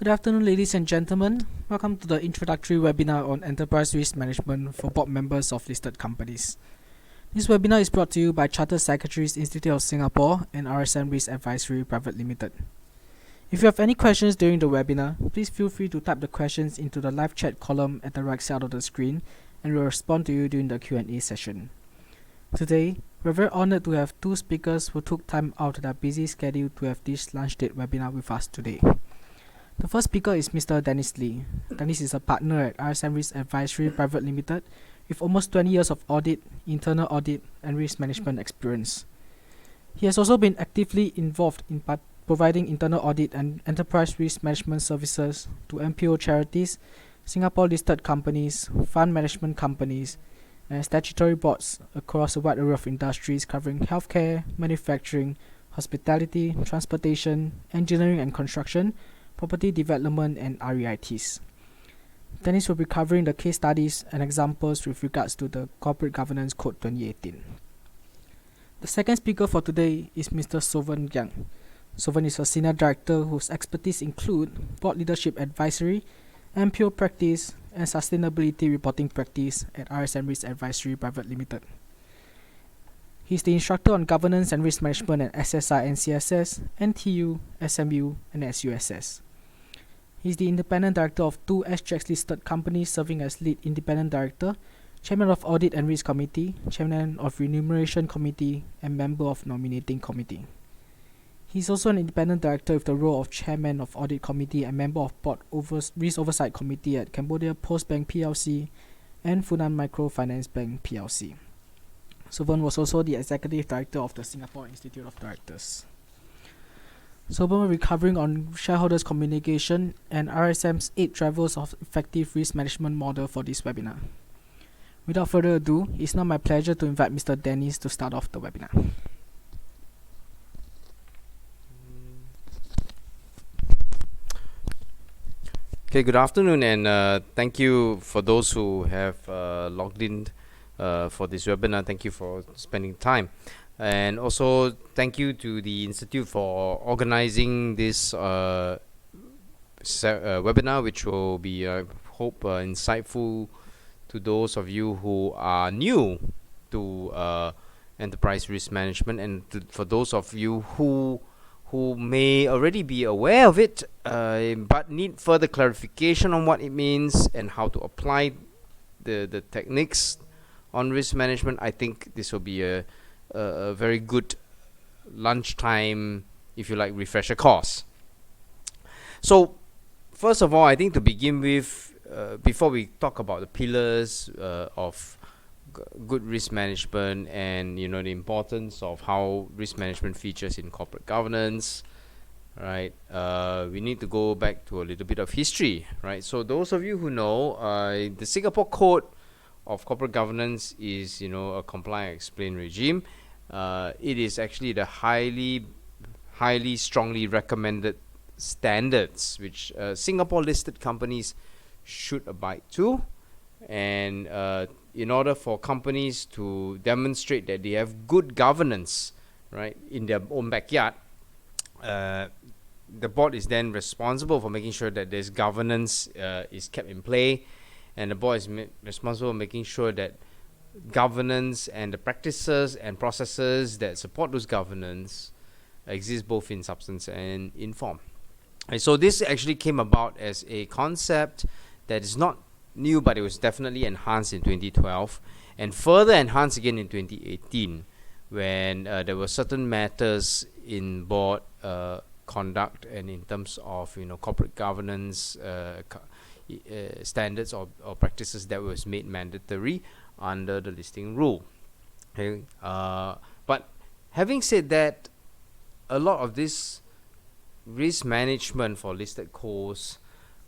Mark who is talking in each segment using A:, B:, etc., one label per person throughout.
A: Good afternoon, ladies and gentlemen. Welcome to the introductory webinar on enterprise risk management for board members of listed companies. This webinar is brought to you by Chartered Secretaries Institute of Singapore and RSM Risk Advisory Private Limited. If you have any questions during the webinar, please feel free to type the questions into the live chat column at the right side of the screen, and we'll respond to you during the Q&A session. Today, we're very honored to have two speakers who took time out of their busy schedule to have this lunch date webinar with us today. The first speaker is Mr. Dennis Lee. Dennis is a partner at RSM Risk Advisory Private Limited with almost 20 years of audit, internal audit, and risk management experience. He has also been actively involved in providing internal audit and enterprise risk management services to NPO charities, Singapore-listed companies, fund management companies, and statutory boards across a wide array of industries covering healthcare, manufacturing, hospitality, transportation, engineering and construction, property development, and REITs. Dennis will be covering the case studies and examples with regards to the Corporate Governance Code 2018. The second speaker for today is Mr. Sovann Giang. Sovann is a senior director whose expertise include board leadership advisory, MPO practice, and sustainability reporting practice at RSM Risk Advisory Private Limited. He is the instructor on governance and risk management at SSI and CSS, NTU, SMU, and SUSS. He is the independent director of two SGX listed companies, serving as lead independent director, chairman of Audit and Risk Committee, chairman of Remuneration Committee, and member of Nominating Committee. He is also an independent director with the role of chairman of Audit Committee and member of Board Risk Oversight Committee at Cambodia Post Bank PLC and Funan Microfinance Bank PLC. Sovann was also the executive director of the Singapore Institute of Directors. Sovann will be covering on shareholders communication and RSM's 8 drivers of effective risk management model for this webinar. Without further ado, it's now my pleasure to invite Mr. Dennis to start off the webinar.
B: Okay, good afternoon, and thank you for those who have logged in for this webinar. Thank you for spending time. And also thank you to the Institute for organizing this webinar, which will be, I hope, insightful to those of you who are new to enterprise risk management, and for those of you who may already be aware of it but need further clarification on what it means and how to apply the techniques on risk management. I think this will be a very good lunchtime, if you like, refresher course. So first of all, I think to begin with, before we talk about the pillars of good risk management and the importance of how risk management features in corporate governance, right, we need to go back to a little bit of history, right? So those of you who know, the Singapore Code of Corporate Governance is a comply and explain regime. It is actually the highly strongly recommended standards which Singapore listed companies should abide to, and in order for companies to demonstrate that they have good governance, right, in their own backyard, the board is then responsible for making sure that this governance is kept in play, and the board is responsible for making sure that governance and the practices and processes that support those governance exist both in substance and in form. And so this actually came about as a concept that is not new, but it was definitely enhanced in 2012 and further enhanced again in 2018 when there were certain matters in board conduct and in terms of corporate governance standards or practices that was made mandatory under the listing rule. Okay, but having said that, a lot of this risk management for listed codes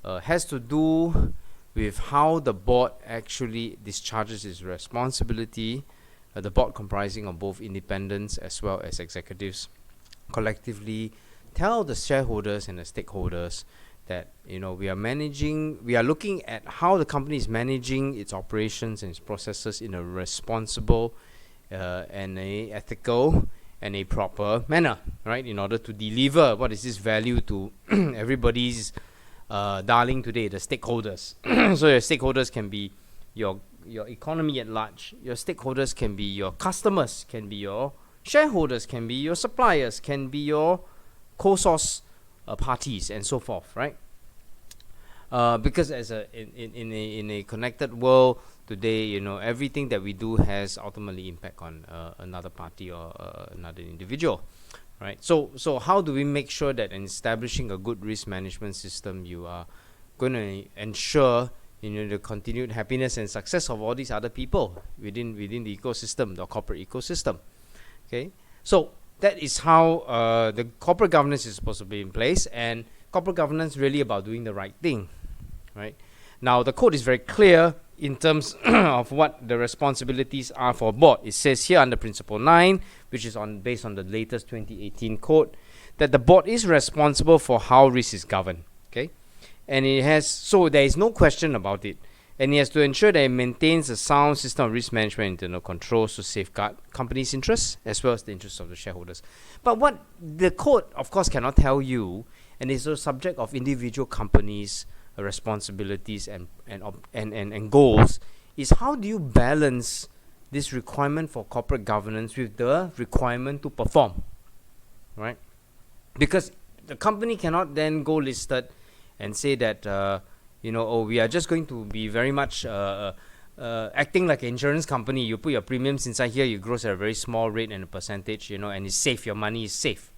B: has to do with how the board actually discharges its responsibility. The board, comprising of both independents as well as executives, collectively tell the shareholders and the stakeholders that we are looking at how the company is managing its operations and its processes in a responsible and a ethical and a proper manner, right, in order to deliver what is this value to everybody's darling today, the stakeholders. So your stakeholders can be your economy at large. Your stakeholders can be your customers, can be your shareholders, can be your suppliers, can be your co-source parties, and so forth, right? Because in a connected world today, everything that we do has ultimately impact on another party or another individual, right? So how do we make sure that in establishing a good risk management system, you are going to ensure the continued happiness and success of all these other people within the ecosystem, the corporate ecosystem? Okay, so that is how the corporate governance is supposed to be in place, and corporate governance really about doing the right thing, right? Now the code is very clear in terms of what the responsibilities are for a board. It says here under Principle 9, which is based on the latest 2018 code, that the board is responsible for how risk is governed. Okay, and so there is no question about it. And it has to ensure that it maintains a sound system of risk management and internal controls to safeguard companies' interests as well as the interests of the shareholders. But what the code, of course, cannot tell you, and is the subject of individual companies' responsibilities and goals, is how do you balance this requirement for corporate governance with the requirement to perform, right? Because the company cannot then go listed and say that we are just going to be very much acting like an insurance company. You put your premiums inside here, you grow at a very small rate and a percentage, and it's safe. Your money is safe.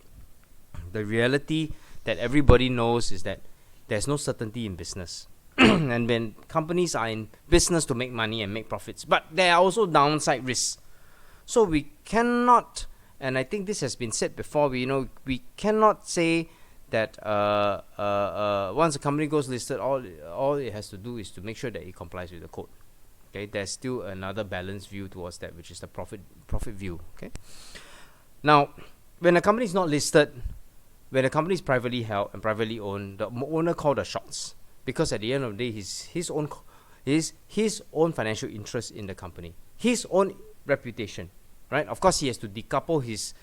B: The reality that everybody knows is that there's no certainty in business. And when companies are in business to make money and make profits, but there are also downside risks. So we cannot, and I think this has been said before, we cannot say that once a company goes listed, all it has to do is to make sure that it complies with the code. Okay, there's still another balanced view towards that, which is the profit view. Okay, now when a company is not listed, when a company is privately held and privately owned, the owner call the shots, because at the end of the day, his own financial interest in the company, his own reputation, right? Of course, he has to decouple his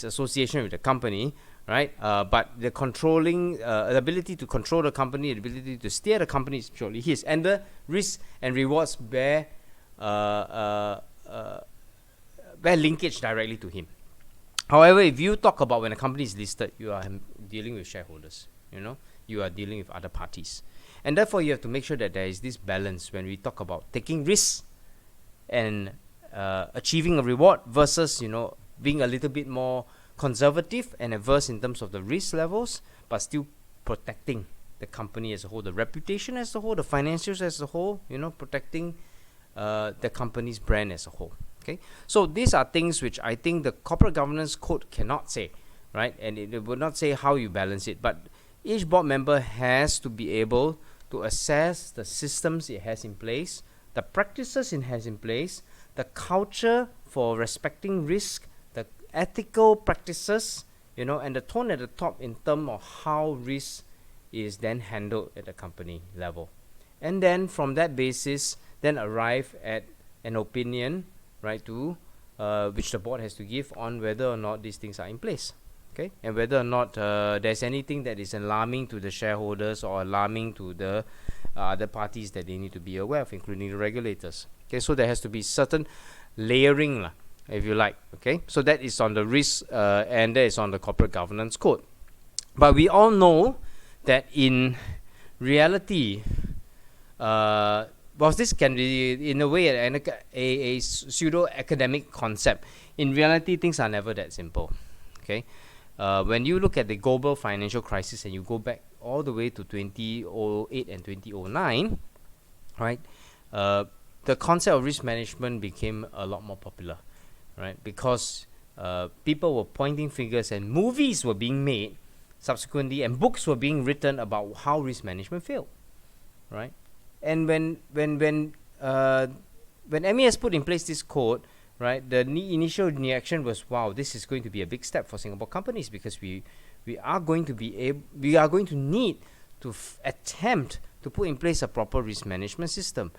B: association with the company, right? But the controlling, the ability to control the company, the ability to steer the company is purely his, and the risks and rewards bear linkage directly to him. However, if you talk about when a company is listed, you are dealing with shareholders. You are dealing with other parties, and therefore you have to make sure that there is this balance when we talk about taking risks and achieving a reward versus being a little bit more conservative and averse in terms of the risk levels, but still protecting the company as a whole, the reputation as a whole, the financials as a whole, protecting the company's brand as a whole. Okay, so these are things which I think the corporate governance code cannot say, right? And it would not say how you balance it, but each board member has to be able to assess the systems it has in place, the practices it has in place, the culture for respecting risk, the ethical practices, and the tone at the top in terms of how risk is then handled at the company level. And then from that basis, then arrive at an opinion, right, to which the board has to give on whether or not these things are in place. Okay, and whether or not there's anything that is alarming to the shareholders or alarming to the other parties that they need to be aware of, including the regulators. Okay, so there has to be certain layering, if you like. Okay, so that is on the risk and that is on the corporate governance code. But we all know that in reality, whilst this can be in a way a pseudo academic concept, in reality things are never that simple. Okay, when you look at the global financial crisis and you go back all the way to 2008 and 2009, right, the concept of risk management became a lot more popular, right, because people were pointing fingers and movies were being made subsequently and books were being written about how risk management failed, right? And when MES put in place this code, right, the initial reaction was, wow, this is going to be a big step for Singapore companies, because we are going to need to attempt to put in place a proper risk management system.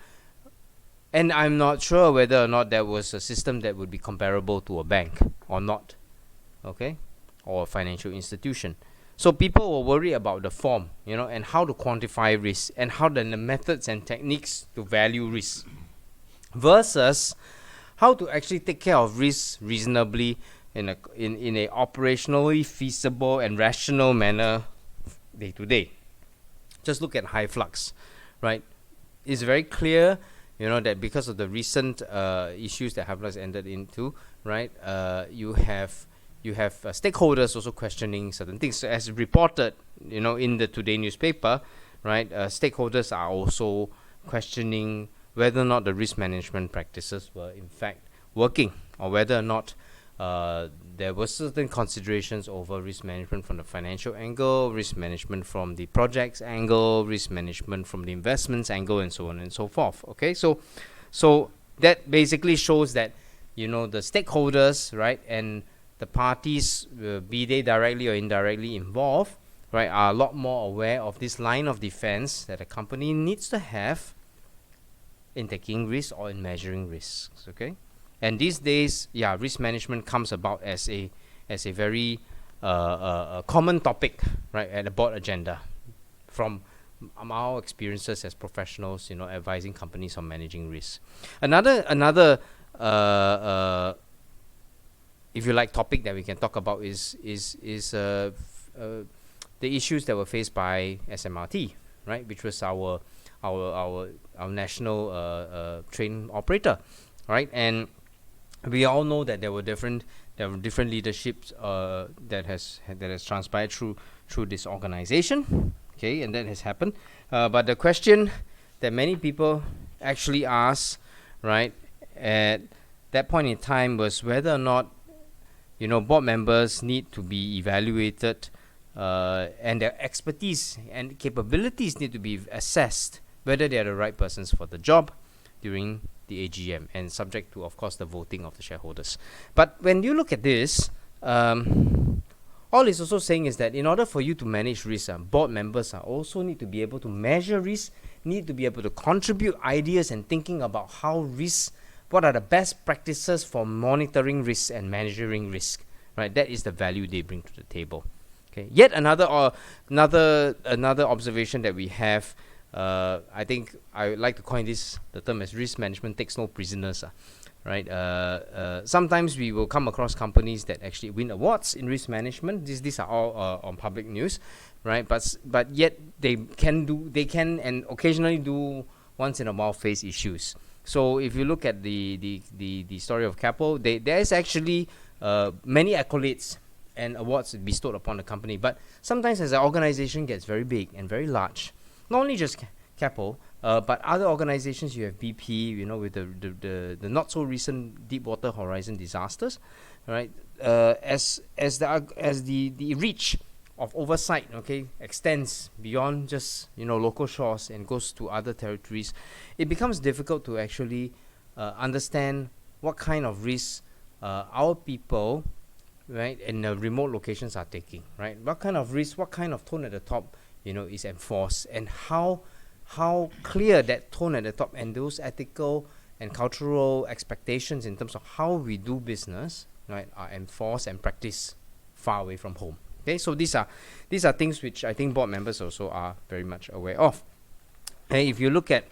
B: And I'm not sure whether or not that was a system that would be comparable to a bank or not, okay, or a financial institution. So people will worry about the form, and how to quantify risk, and how the methods and techniques to value risk, versus how to actually take care of risk reasonably in a operationally feasible and rational manner day to day. Just look at high flux, right? It's very clear, that because of the recent issues that high flux entered into, right? You have stakeholders also questioning certain things. So as reported, in the today newspaper, right? Stakeholders are also questioning whether or not the risk management practices were in fact working, or whether or not there were certain considerations over risk management from the financial angle, risk management from the projects angle, risk management from the investments angle, and so on and so forth. Okay, so that basically shows that the stakeholders, right, and the parties, be they directly or indirectly involved, right, are a lot more aware of this line of defense that a company needs to have in taking risks or in measuring risks. Okay, and these days, risk management comes about as a very common topic, right, at the board agenda, from our experiences as professionals, advising companies on managing risk. Another if you like, topic that we can talk about is the issues that were faced by SMRT, right, which was our national train operator, right? And we all know that there were different leaderships that has transpired through this organization, okay, and that has happened. But the question that many people actually ask, right, at that point in time, was whether or not board members need to be evaluated, and their expertise and capabilities need to be assessed, whether they are the right persons for the job during the AGM, and subject to, of course, the voting of the shareholders. But when you look at this, all it's also saying is that in order for you to manage risk, board members also need to be able to measure risk, need to be able to contribute ideas and thinking about how risk, what are the best practices for monitoring risk and measuring risk, right? That is the value they bring to the table. Okay. Yet another observation that we have, I think I would like to coin the term as risk management takes no prisoners, right? Sometimes we will come across companies that actually win awards in risk management. These are all on public news, right? But yet they can and occasionally do once in a while face issues. So if you look at the story of Keppel, there is actually many accolades and awards bestowed upon the company. But sometimes as an organization gets very big and very large, not only just Keppel, but other organizations, you have BP, with the not so recent Deepwater Horizon disasters, right? As the reach of oversight, okay, extends beyond just local shores and goes to other territories, it becomes difficult to actually understand what kind of risks our people, right, in the remote locations are taking, right? What kind of risk, what kind of tone at the top, is enforced, and how clear that tone at the top and those ethical and cultural expectations in terms of how we do business, right, are enforced and practiced far away from home. Okay, so these are things which I think board members also are very much aware of. And if you look at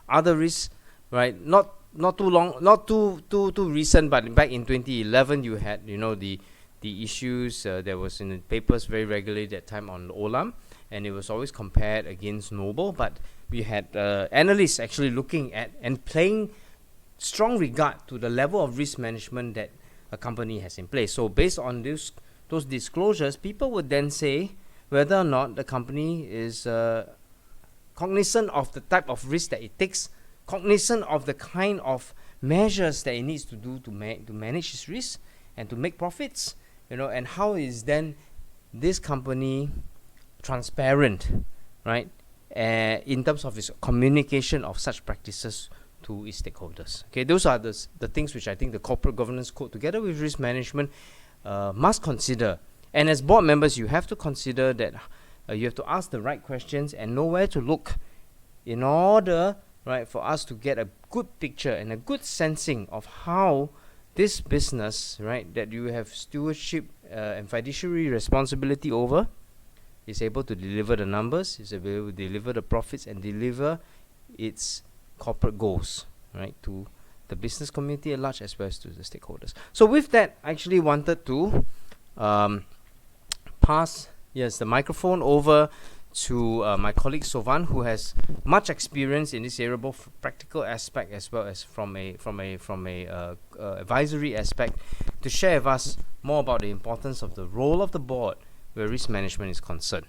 B: other risks, right, not too recent, but back in 2011, you had the issues that was in the papers very regularly that time on Olam, and it was always compared against Noble. But we had analysts actually looking at and paying strong regard to the level of risk management that a company has in place. So based on those disclosures, people would then say whether or not the company is cognizant of the type of risk that it takes, cognizant of the kind of measures that it needs to do to manage its risk and to make profits, and how is then this company transparent, right, in terms of its communication of such practices to its stakeholders. Okay, those are the things which I think the corporate governance code, together with risk management, must consider. And as board members, you have to consider that you have to ask the right questions and know where to look in order, right, for us to get a good picture and a good sensing of how this business, right, that you have stewardship and fiduciary responsibility over, is able to deliver the numbers, is able to deliver the profits, and deliver its corporate goals, right, to the business community at large as well as to the stakeholders. So with that, I actually wanted to pass the microphone over to my colleague Sovann, who has much experience in this area, both practical aspect as well as from a advisory aspect, to share with us more about the importance of the role of the board where risk management is concerned.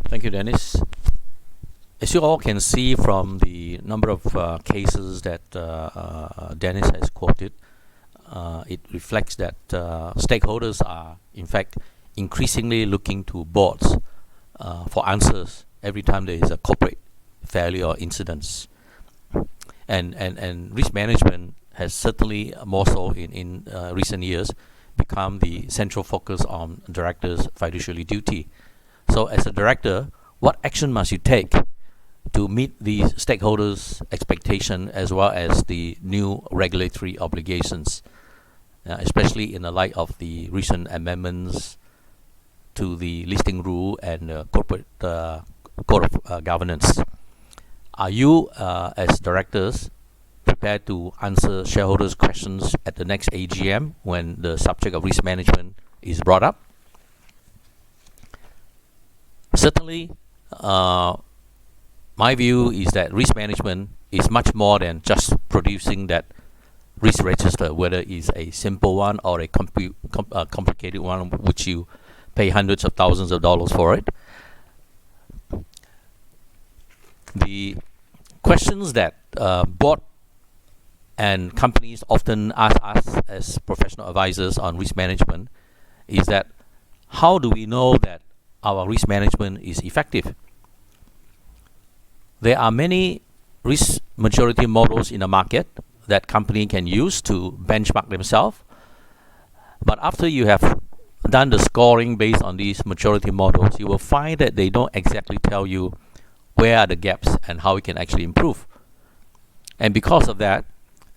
C: Thank you, Dennis. As you all can see from the number of cases that Dennis has quoted, it reflects that stakeholders are, in fact, increasingly looking to boards for answers every time there is a corporate failure or incidents. And risk management has certainly, more so in recent years, become the central focus on directors' fiduciary duty. So as a director, what action must you take to meet the stakeholders' expectation as well as the new regulatory obligations, especially in the light of the recent amendments to the listing rule and corporate code of governance? Are you, as directors, prepared to answer shareholders' questions at the next AGM when the subject of risk management is brought up? Certainly, my view is that risk management is much more than just producing that risk register, whether it's a simple one or a complicated one, which you pay hundreds of thousands of dollars for it. The questions that board and companies often ask us as professional advisors on risk management is that, how do we know that our risk management is effective? There are many risk maturity models in the market that company can use to benchmark themselves. But after you have done the scoring based on these maturity models, you will find that they don't exactly tell you where are the gaps and how we can actually improve. And because of that,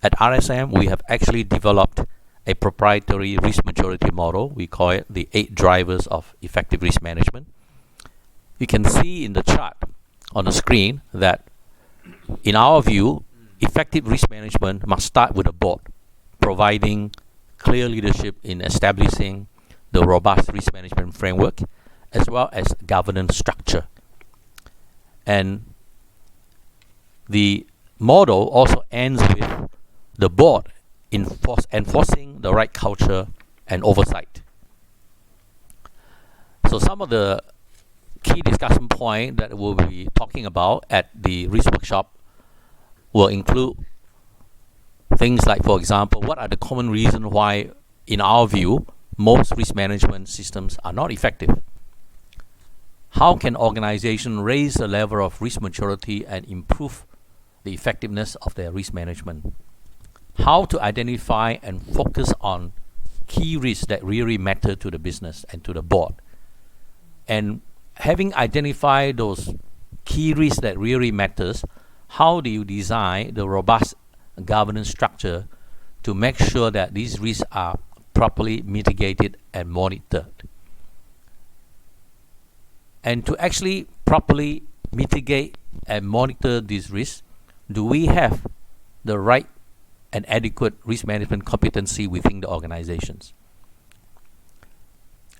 C: at RSM, we have actually developed a proprietary risk maturity model. We call it the 8 drivers of effective risk management. You can see in the chart on the screen that, in our view, effective risk management must start with a board, providing clear leadership in establishing the robust risk management framework, as well as governance structure. And the model also ends with the board enforcing the right culture and oversight. So some of the key discussion points that we'll be talking about at the risk workshop will include things like, for example, what are the common reasons why, in our view, most risk management systems are not effective? How can organizations raise the level of risk maturity and improve the effectiveness of their risk management? How to identify and focus on key risks that really matter to the business and to the board. And having identified those key risks that really matters, how do you design the robust governance structure to make sure that these risks are properly mitigated and monitored? And to actually properly mitigate and monitor these risks, do we have the right and adequate risk management competency within the organizations?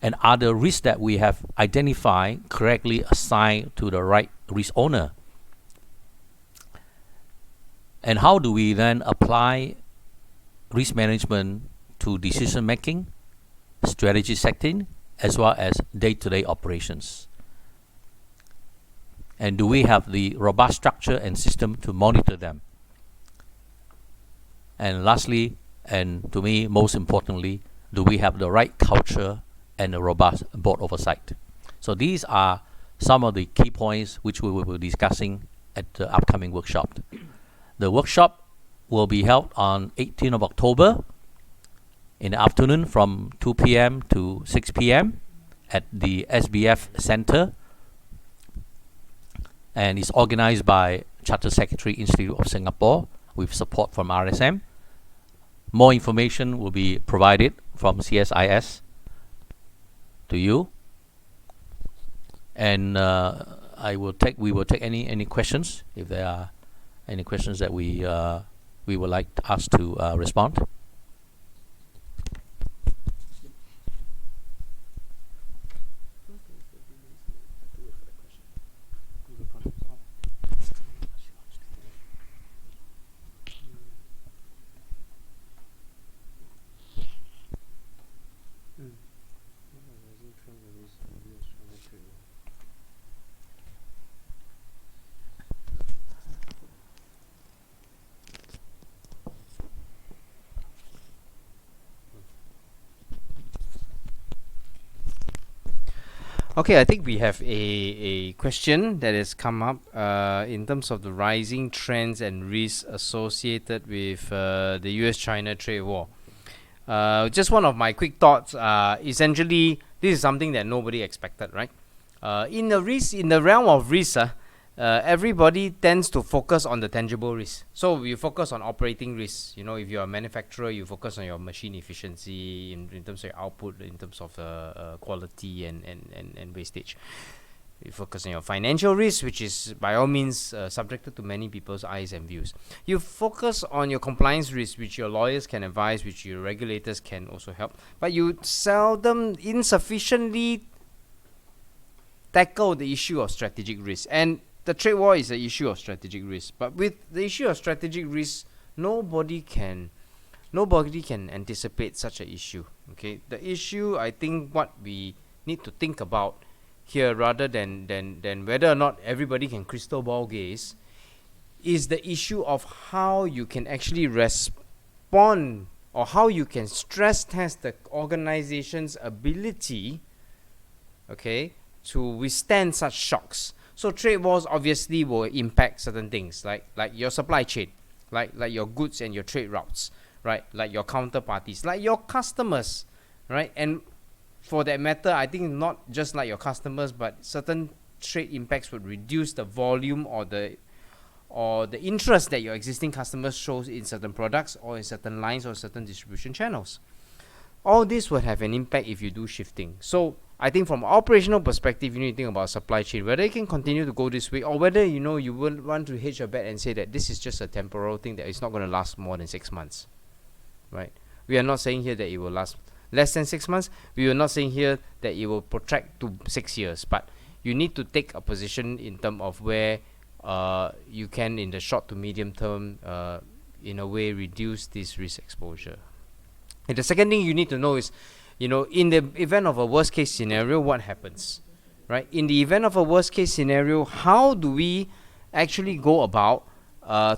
C: And are the risks that we have identified correctly assigned to the right risk owner? And how do we then apply risk management to decision making, strategy setting, as well as day-to-day operations? And do we have the robust structure and system to monitor them? And lastly, and to me most importantly, do we have the right culture and a robust board oversight? So these are some of the key points which we will be discussing at the upcoming workshop. The workshop will be held on 18th of October in the afternoon from 2 p.m. to 6 p.m. at the SBF Center, and is organized by Chartered Secretary Institute of Singapore with support from RSM. More information will be provided from CSIS to you, and we will take any questions if there are any questions that we would like us to respond.
B: Okay, I think we have a question that has come up in terms of the rising trends and risks associated with the US-China trade war. Just one of my quick thoughts. Essentially, this is something that nobody expected, right? In the realm of risk, everybody tends to focus on the tangible risk. So you focus on operating risks. You know, if you're a manufacturer, you focus on your machine efficiency in terms of your output, in terms of quality and wastage. You focus on your financial risk, which is by all means subjected to many people's eyes and views. You focus on your compliance risk, which your lawyers can advise, which your regulators can also help. But you seldom, insufficiently tackle the issue of strategic risk. And the trade war is an issue of strategic risk. But with the issue of strategic risk, nobody can anticipate such an issue. Okay, the issue, I think, what we need to think about here, rather than whether or not everybody can crystal ball gaze, is the issue of how you can actually respond, or how you can stress test the organization's ability, okay, to withstand such shocks. So trade wars obviously will impact certain things, like your supply chain, like your goods and your trade routes, right? Like your counterparties, like your customers, right? And for that matter, I think not just like your customers, but certain trade impacts would reduce the volume or the interest that your existing customers shows in certain products or in certain lines or certain distribution channels. All this would have an impact if you do shifting. So I think from an operational perspective, you need to think about supply chain, whether it can continue to go this way, or whether you will want to hedge your bet and say that this is just a temporal thing that is not going to last more than 6 months, right? We are not saying here that it will last less than 6 months. We are not saying here that it will protract to 6 years, but you need to take a position in terms of where you can, in the short to medium term, in a way, reduce this risk exposure. And the second thing you need to know is, in the event of a worst case scenario, what happens, right? In the event of a worst case scenario, how do we actually go about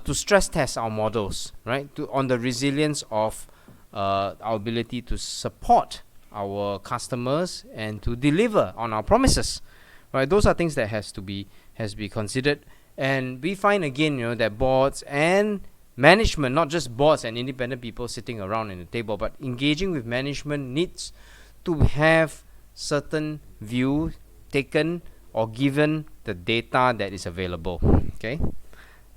B: to stress test our models, right? On the resilience of our ability to support our customers and to deliver on our promises, right? Those are things that has to be considered. And we find again, that boards and management, not just boards and independent people sitting around in the table, but engaging with management needs to have certain view taken or given the data that is available. Okay.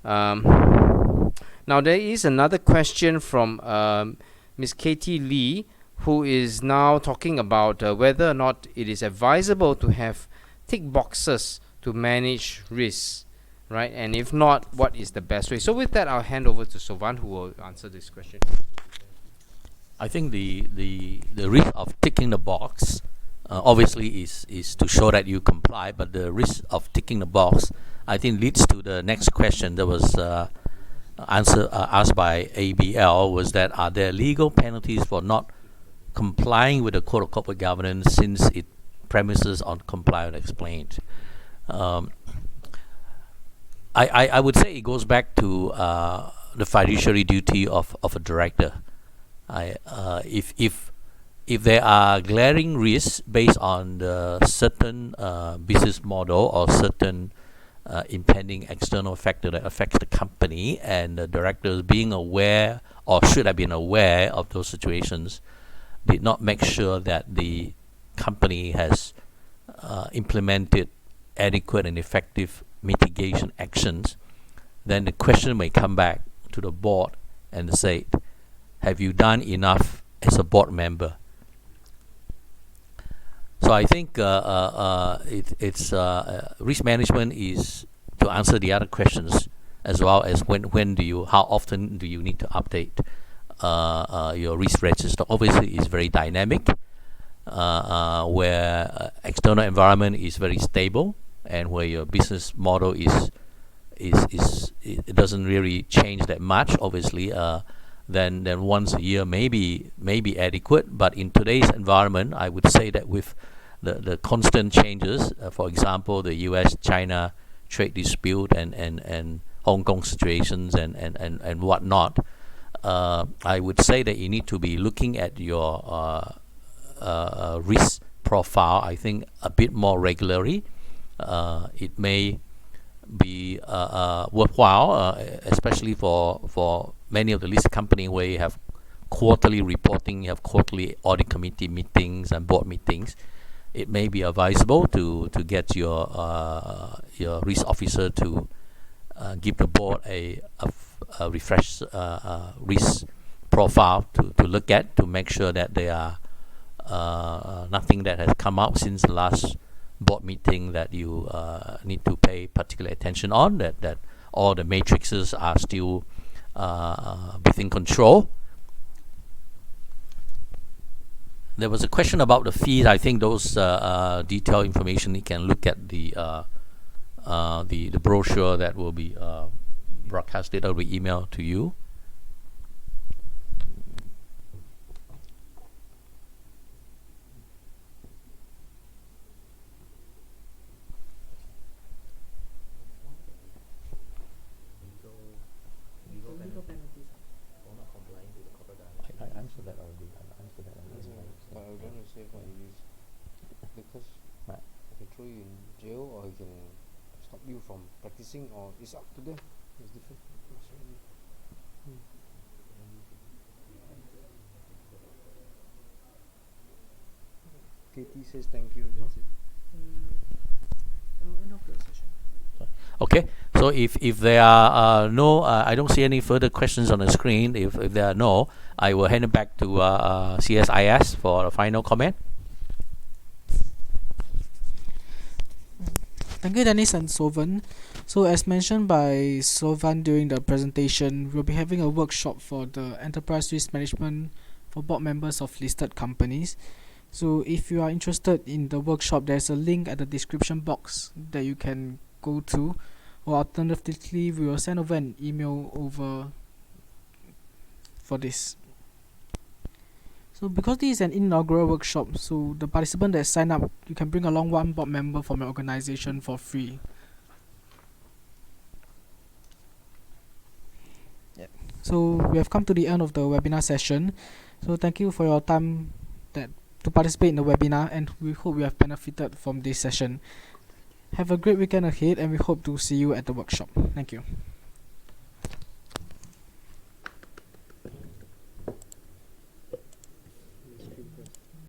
B: Now there is another question from Ms. Katie Lee, who is now talking about whether or not it is advisable to have tick boxes to manage risks, right? And if not, what is the best way? So with that, I'll hand over to Sovann, who will answer this question.
C: I think the risk of ticking the box obviously is to show that you comply, but the risk of ticking the box, I think, leads to the next question that was asked by ABL, was that are there legal penalties for not complying with the Code of Corporate Governance since it premises on comply and explained? I would say it goes back to the fiduciary duty of a director. If there are glaring risks based on the certain business model or certain impending external factor that affects the company, and the directors being aware or should have been aware of those situations, did not make sure that the company has implemented adequate and effective mitigation actions, then the question may come back to the board and say, have you done enough as a board member? So I think it's risk management is to answer the other questions, as well as how often do you need to update your risk register. Obviously, it's very dynamic, where external environment is very stable, and where your business model is it doesn't really change that much. Obviously, then once a year may be adequate. But in today's environment, I would say that with the constant changes, for example, the U.S.-China trade dispute and Hong Kong situations and whatnot, I would say that you need to be looking at your risk profile, I think, a bit more regularly. It may be worthwhile, especially for many of the listed companies where you have quarterly reporting, you have quarterly audit committee meetings and board meetings. It may be advisable to get your risk officer to give the board a refresh risk profile to look at, to make sure that there are nothing that has come out since the last board meeting that you need to pay particular attention on, that all the matrices are still within control. There was a question about the fees. I think those detailed information, you can look at the brochure that will be broadcasted or be emailed to you. I answered that already.
B: But I was going to say what it is, because
C: Right.
B: I can throw you in jail, or he can stop you from practicing, or it's up to them. It's different. It's really, KT says thank you. That's it.
A: End of the session.
C: Okay, so if there are no, I don't see any further questions on the screen. If there are no, I will hand it back to CSIS for a final comment.
A: Thank you, Dennis and Sovann. So as mentioned by Sovann during the presentation, we'll be having a workshop for the enterprise risk management for board members of listed companies. So if you are interested in the workshop, there's a link at the description box that you can go to, or alternatively we will send over an email over for this. So because this is an inaugural workshop, so the participant that sign up, you can bring along one board member from your organization for free. Yep. So we have come to the end of the webinar session. So thank you for your time to participate in the webinar, and we hope you have benefited from this session. Have a great weekend ahead, and we hope to see you at the workshop. Thank you.